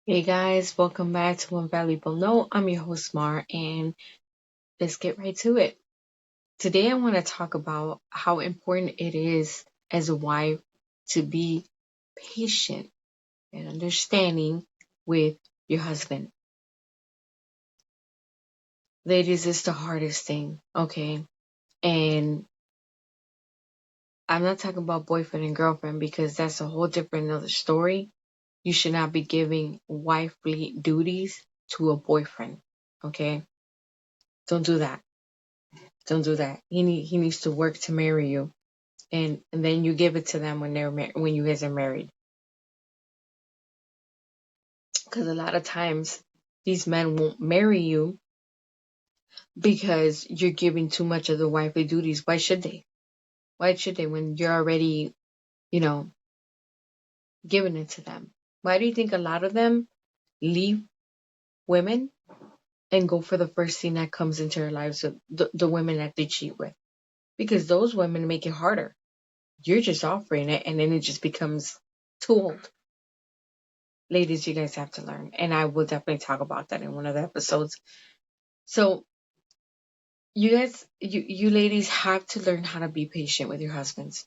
Hey guys, welcome back to One Valuable Note. I'm your host Mar, and let's get right to it. Today I want to talk about how important it is as a wife to be patient and understanding with your husband. Ladies, it's the hardest thing, okay? And I'm not talking about boyfriend and girlfriend because that's a whole different another story. You should not be giving wifely duties to a boyfriend, okay? Don't do that. Don't do that. He needs to work to marry you, and then you give it to them when when you guys are married. Because a lot of times these men won't marry you because you're giving too much of the wifely duties. Why should they? Why should they when you're already, you know, giving it to them? Why do you think a lot of them leave women and go for the first thing that comes into their lives, the women that they cheat with? Because those women make it harder. You're just offering it, and then it just becomes too old. Ladies, you guys have to learn. And I will definitely talk about that in one of the episodes. So you guys, you ladies have to learn how to be patient with your husbands.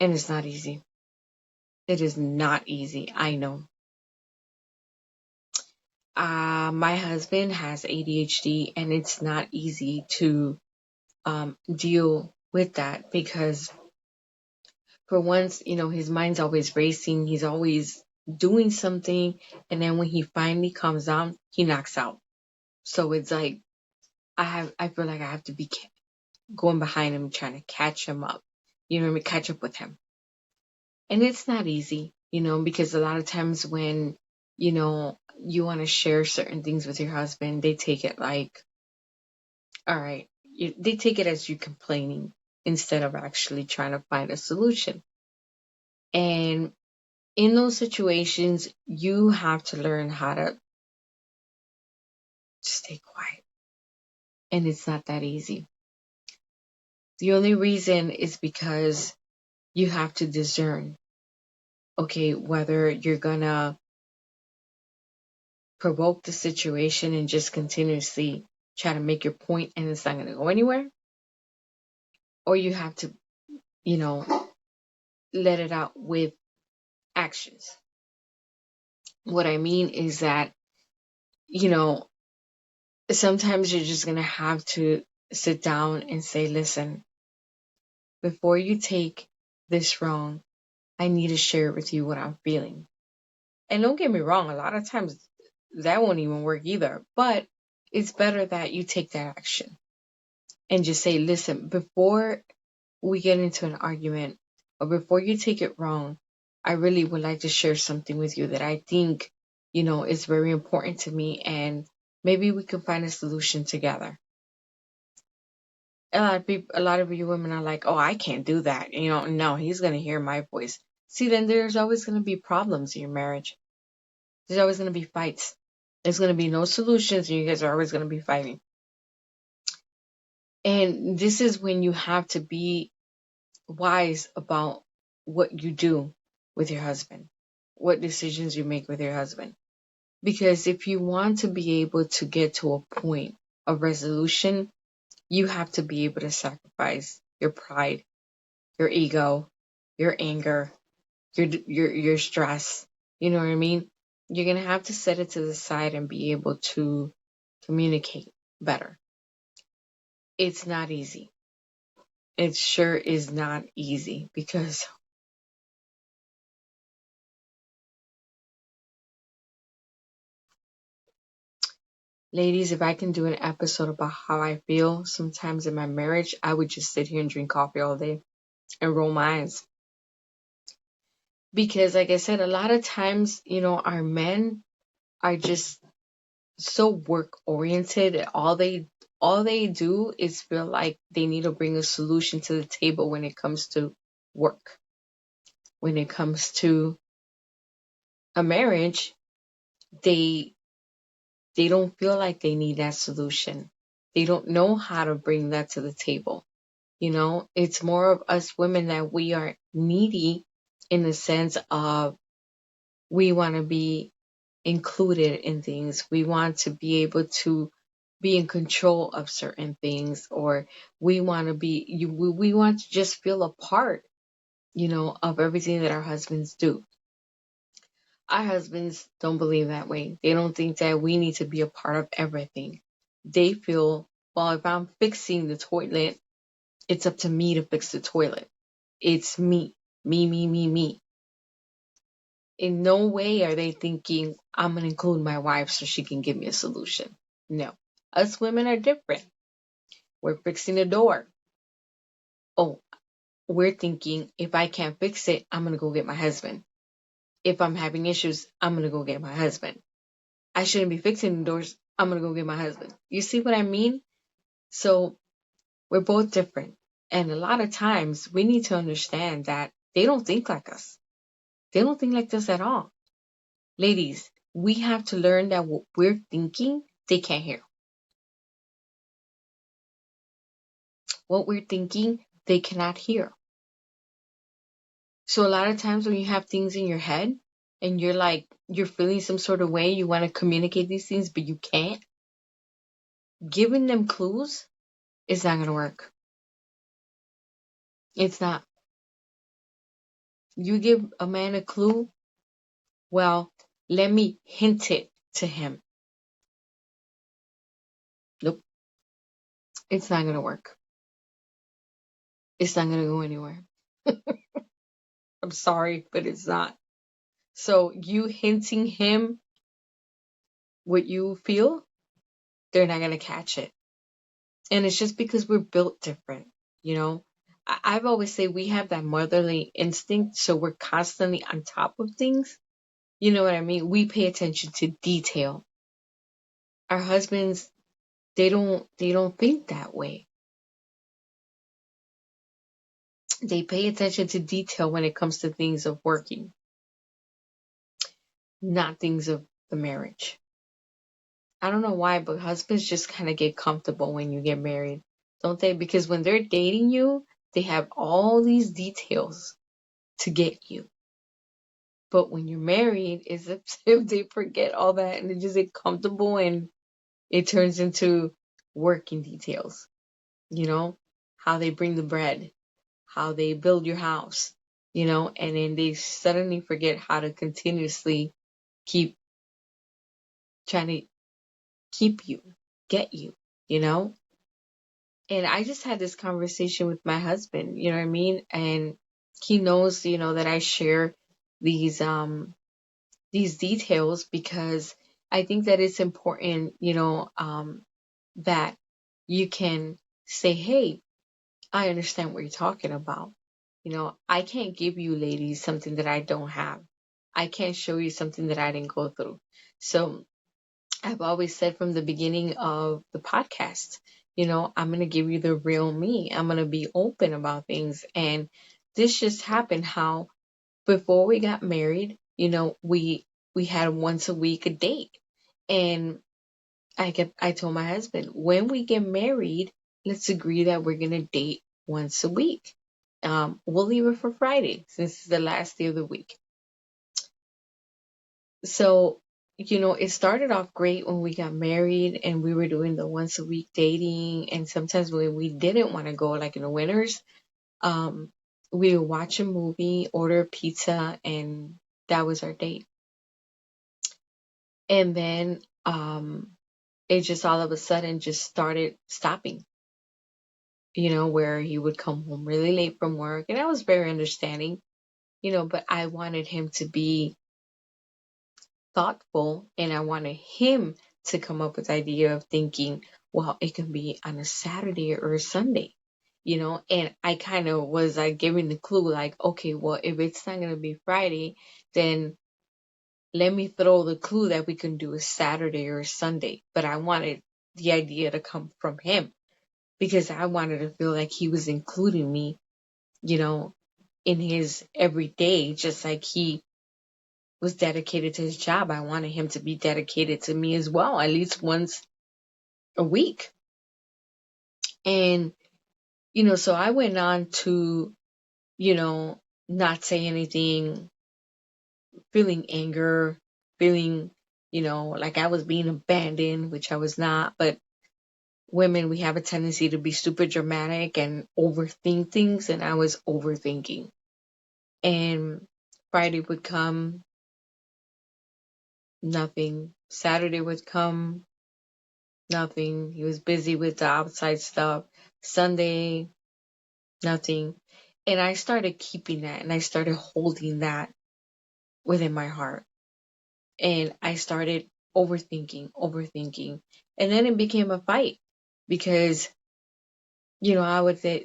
And it's not easy. It is not easy. I know. My husband has ADHD, and it's not easy to deal with that because for once, his mind's always racing. He's always doing something. And then when he finally calms down, he knocks out. So it's like, I feel like I have to be going behind him, trying to catch him up. You know what I mean? Catch up with him. And it's not easy, because a lot of times when, you want to share certain things with your husband, they take it like, all right, they take it as you complaining instead of actually trying to find a solution. And in those situations, you have to learn how to stay quiet. And it's not that easy. The only reason is because you have to discern, okay, whether you're gonna provoke the situation and just continuously try to make your point and it's not gonna go anywhere, or you have to, you know, let it out with actions. What I mean is that, you know, sometimes you're just gonna have to sit down and say, listen, before you take this wrong, I need to share with you what I'm feeling. And don't get me wrong, a lot of times that won't even work either. But it's better that you take that action and just say, listen, before we get into an argument or before you take it wrong, I really would like to share something with you that I think, is very important to me, and maybe we can find a solution together. A lot of you women are like, oh, I can't do that. No, he's going to hear my voice. See, then there's always going to be problems in your marriage. There's always going to be fights. There's going to be no solutions, and you guys are always going to be fighting. And this is when you have to be wise about what you do with your husband, what decisions you make with your husband. Because if you want to be able to get to a point of resolution, you have to be able to sacrifice your pride, your ego, your anger, your stress. You know what I mean? You're going to have to set it to the side and be able to communicate better. It's not easy. It sure is not easy because, ladies, if I can do an episode about how I feel sometimes in my marriage, I would just sit here and drink coffee all day and roll my eyes. Because, like I said, a lot of times, our men are just so work oriented. All they do is feel like they need to bring a solution to the table when it comes to work. When it comes to a marriage, they don't feel like they need that solution. They don't know how to bring that to the table. It's more of us women that we are needy in the sense of we want to be included in things. We want to be able to be in control of certain things, or we want to we want to just feel a part, of everything that our husbands do. Our husbands don't believe that way. They don't think that we need to be a part of everything. They feel, well, if I'm fixing the toilet, it's up to me to fix the toilet. It's me, me, me, me, me. In no way are they thinking I'm going to include my wife so she can give me a solution. No. Us women are different. We're fixing the door. Oh, we're thinking if I can't fix it, I'm going to go get my husband. If I'm having issues, I'm going to go get my husband. I shouldn't be fixing the doors. I'm going to go get my husband. You see what I mean? So we're both different. And a lot of times we need to understand that they don't think like us. They don't think like this at all. Ladies, we have to learn that what we're thinking, they can't hear. What we're thinking, they cannot hear. So a lot of times when you have things in your head and you're feeling some sort of way, you want to communicate these things, but you can't, giving them clues is not going to work. It's not. You give a man a clue, well, let me hint it to him. Nope. It's not going to work. It's not going to go anywhere. I'm sorry, but it's not. So you hinting him what you feel, they're not going to catch it. And it's just because we're built different, you know? I've always say we have that motherly instinct, so we're constantly on top of things. You know what I mean? We pay attention to detail. Our husbands, they don't think that way. They pay attention to detail when it comes to things of working, not things of the marriage. I don't know why, but husbands just kind of get comfortable when you get married, don't they? Because when they're dating you, they have all these details to get you. But when you're married, it's as if they forget all that and they just get comfortable and it turns into working details, you know, how they bring the bread, how they build your house, and then they suddenly forget how to continuously keep trying to keep you, get you, you know? And I just had this conversation with my husband, you know what I mean? And he knows, that I share these details because I think that it's important, that you can say, hey, I understand what you're talking about. I can't give you ladies something that I don't have. I can't show you something that I didn't go through. So I've always said from the beginning of the podcast, I'm going to give you the real me. I'm going to be open about things. And this just happened how before we got married, we had once a week a date. And I told my husband, when we get married, let's agree that we're going to date once a week. We'll leave it for Friday since it's the last day of the week. So, it started off great when we got married and we were doing the once a week dating. And sometimes when we didn't want to go, like in the winters, we would watch a movie, order pizza, and that was our date. And then it just all of a sudden just started stopping, where he would come home really late from work. And I was very understanding, but I wanted him to be thoughtful and I wanted him to come up with the idea of thinking, well, it can be on a Saturday or a Sunday, and I kind of was like giving the clue like, okay, well, if it's not going to be Friday, then let me throw the clue that we can do a Saturday or a Sunday. But I wanted the idea to come from him because I wanted to feel like he was including me, in his everyday, just like he was dedicated to his job. I wanted him to be dedicated to me as well, at least once a week. And, so I went on to, not say anything, feeling anger, feeling like I was being abandoned, which I was not. But women, we have a tendency to be super dramatic and overthink things, and I was overthinking. And Friday would come, nothing. Saturday would come, nothing. He was busy with the outside stuff. Sunday, nothing. And I started keeping that, and I started holding that within my heart. And I started overthinking. And then it became a fight because, I would say,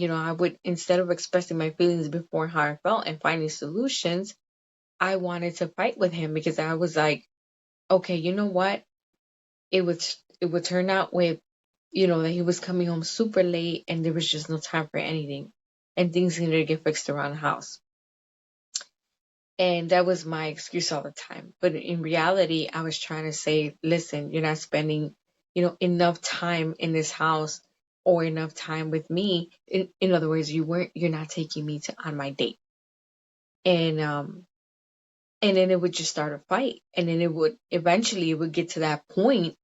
I would, instead of expressing my feelings before how I felt and finding solutions, I wanted to fight with him because I was like, okay, you know what? It would turn out with, that he was coming home super late and there was just no time for anything. And things needed to get fixed around the house. And that was my excuse all the time. But in reality, I was trying to say, listen, you're not spending, enough time in this house or enough time with me. In other words, you're not taking me on my date. And then it would just start a fight. And then eventually it would get to that point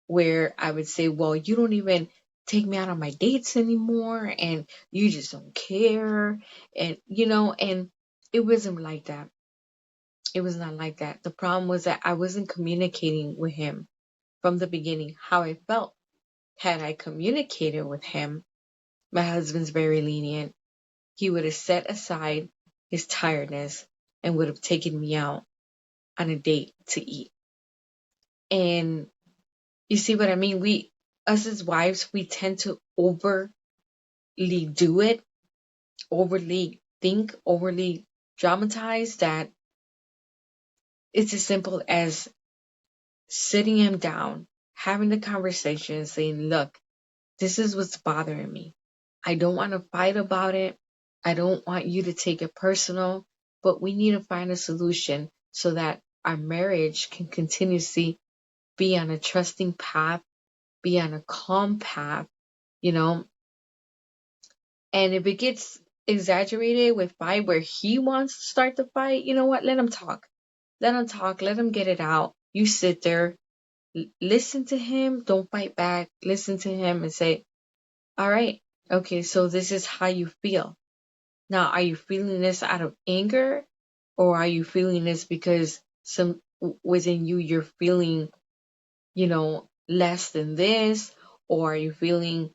where I would say, well, you don't even take me out on my dates anymore. And you just don't care. And it wasn't like that. It was not like that. The problem was that I wasn't communicating with him from the beginning how I felt. Had I communicated with him, my husband's very lenient. He would have set aside his tiredness and would have taken me out on a date to eat. And you see what I mean? Us as wives, we tend to overly do it, overly think, overly dramatize that it's as simple as sitting him down, having the conversation, saying, look, this is what's bothering me. I don't want to fight about it. I don't want you to take it personal, but we need to find a solution so that our marriage can continuously be on a trusting path, be on a calm path, you know. And if it gets exaggerated with fight where he wants to start the fight, you know what? Let him talk. Let him talk. Let him get it out. You sit there, listen to him. Don't fight back. Listen to him and say, all right, okay, so this is how you feel. Now, are you feeling this out of anger, or are you feeling this because within you you're feeling, less than this, or are you feeling,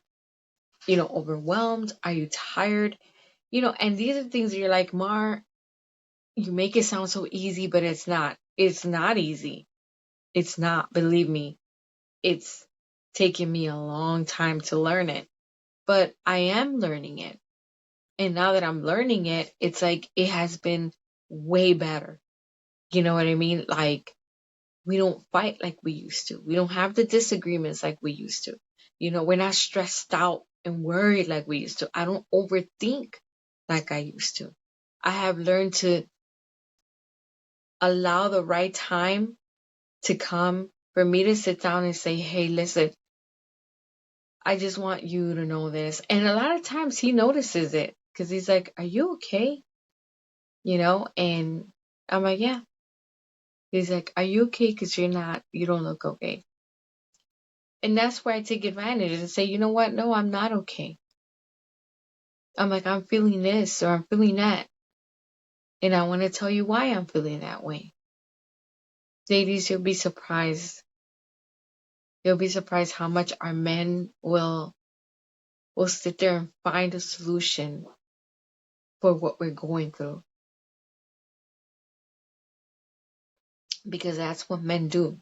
overwhelmed? Are you tired? And these are things that you're like, Mar, you make it sound so easy, but it's not. It's not easy. It's not, believe me. It's taken me a long time to learn it, but I am learning it. And now that I'm learning it, it's like it has been way better. You know what I mean? Like, we don't fight like we used to. We don't have the disagreements like we used to. We're not stressed out and worried like we used to. I don't overthink like I used to. I have learned to allow the right time to come for me to sit down and say, hey, listen, I just want you to know this. And a lot of times he notices it because he's like, are you okay? And I'm like, yeah. He's like, are you okay? Because you don't look okay. And that's where I take advantage and say, you know what? No, I'm not okay. I'm like, I'm feeling this or I'm feeling that. And I want to tell you why I'm feeling that way. Ladies, you'll be surprised. You'll be surprised how much our men will sit there and find a solution for what we're going through. Because that's what men do.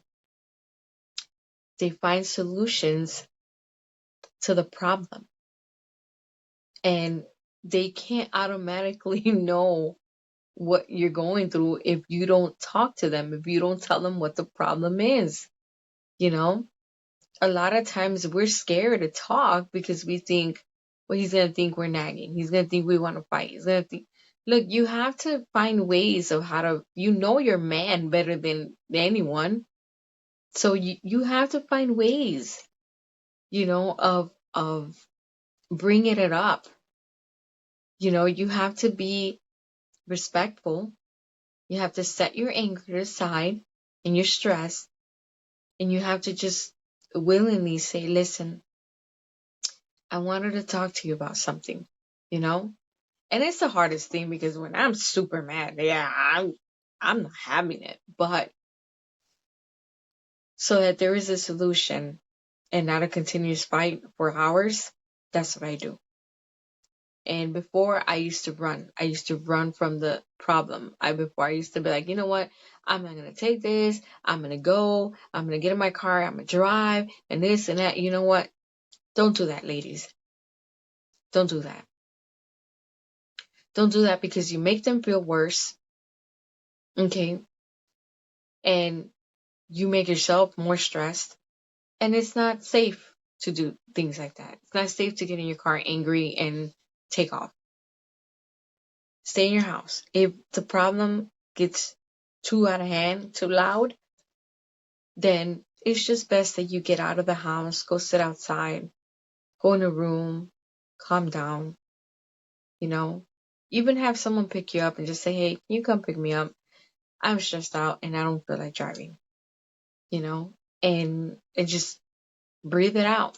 They find solutions to the problem. And they can't automatically know what you're going through if you don't talk to them, if you don't tell them what the problem is. A lot of times we're scared to talk because we think, well, he's going to think we're nagging. He's going to think we want to fight. He's going to think, look, you have to find ways of how to, your man better than anyone. So you have to find ways, of bringing it up. You have to be respectful. You have to set your anger aside and you're stressed, and you have to just willingly say, listen, I wanted to talk to you about something, you know? And it's the hardest thing because when I'm super mad, yeah, I'm not having it. But so that there is a solution and not a continuous fight for hours, that's what I do. And before I used to run. I used to run from the problem. Before I used to be like, you know what? I'm not gonna take this. I'm gonna go. I'm gonna get in my car. I'm gonna drive and this and that. You know what? Don't do that, ladies. Don't do that. Don't do that because you make them feel worse. Okay. And you make yourself more stressed. And it's not safe to do things like that. It's not safe to get in your car angry and take off. Stay in your house. If the problem gets too out of hand, too loud, then it's just best that you get out of the house, go sit outside, go in a room, calm down, you know. Even have someone pick you up and just say, hey, can you come pick me up? I'm stressed out and I don't feel like driving, you know, and just breathe it out.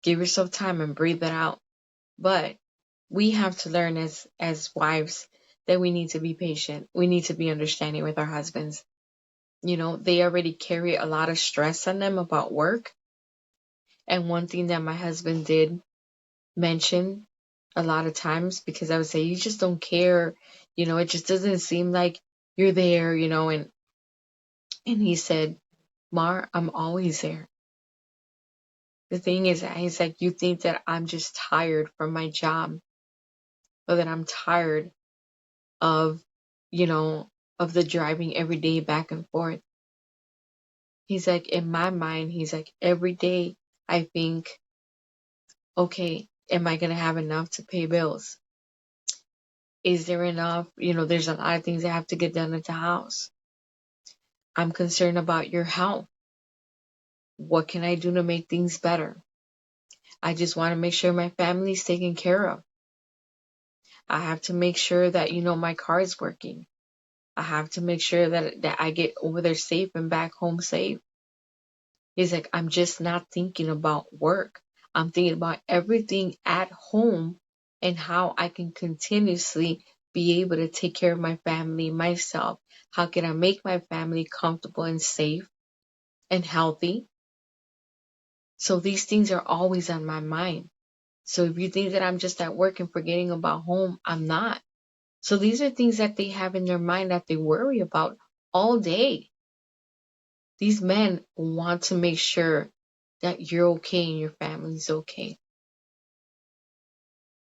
Give yourself time and breathe it out. But we have to learn as wives that we need to be patient. We need to be understanding with our husbands. You know, they already carry a lot of stress on them about work. And one thing that my husband did mention a lot of times, because I would say, you just don't care, you know, it just doesn't seem like you're there, you know, and he said, Mar, I'm always there. The thing is that he's like, you think that I'm just tired from my job, or that I'm tired of, you know, of the driving every day back and forth. He's like, in my mind, he's like, every day I think, okay, am I going to have enough to pay bills? Is there enough? You know, there's a lot of things that have to get done at the house. I'm concerned about your health. What can I do to make things better? I just want to make sure my family's taken care of. I have to make sure that, you know, my car is working. I have to make sure that I get over there safe and back home safe. He's like, I'm just not thinking about work. I'm thinking about everything at home and how I can continuously be able to take care of my family, myself. How can I make my family comfortable and safe and healthy? So these things are always on my mind. So if you think that I'm just at work and forgetting about home, I'm not. So these are things that they have in their mind that they worry about all day. These men want to make sure that you're okay and your family's okay.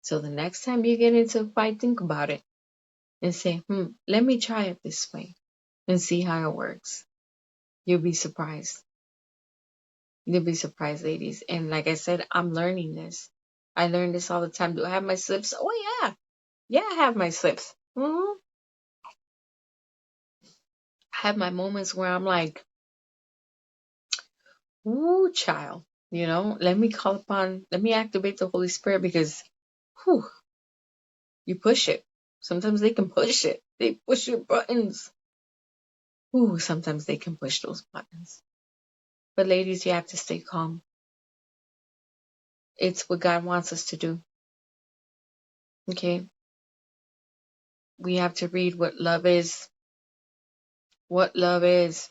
So the next time you get into a fight, think about it and say, let me try it this way and see how it works. You'll be surprised. You'll be surprised, ladies. And like I said, I'm learning this. I learn this all the time. Do I have my slips? Oh, yeah. Yeah, I have my slips. I have my moments where I'm like, ooh, child, you know, let me activate the Holy Spirit because, whew, you push it. Sometimes they can push it. They push your buttons. Ooh, sometimes they can push those buttons. But ladies, you have to stay calm. It's what God wants us to do. Okay? We have to read what love is. What love is.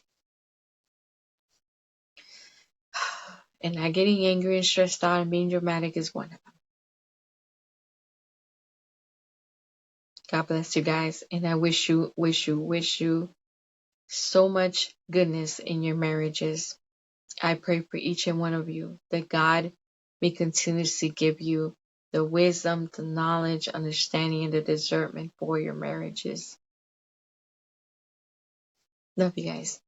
And not getting angry and stressed out and being dramatic is one of them. God bless you guys. And I wish you so much goodness in your marriages. I pray for each and one of you that God may continuously give you the wisdom, the knowledge, understanding, and the discernment for your marriages. Love you guys.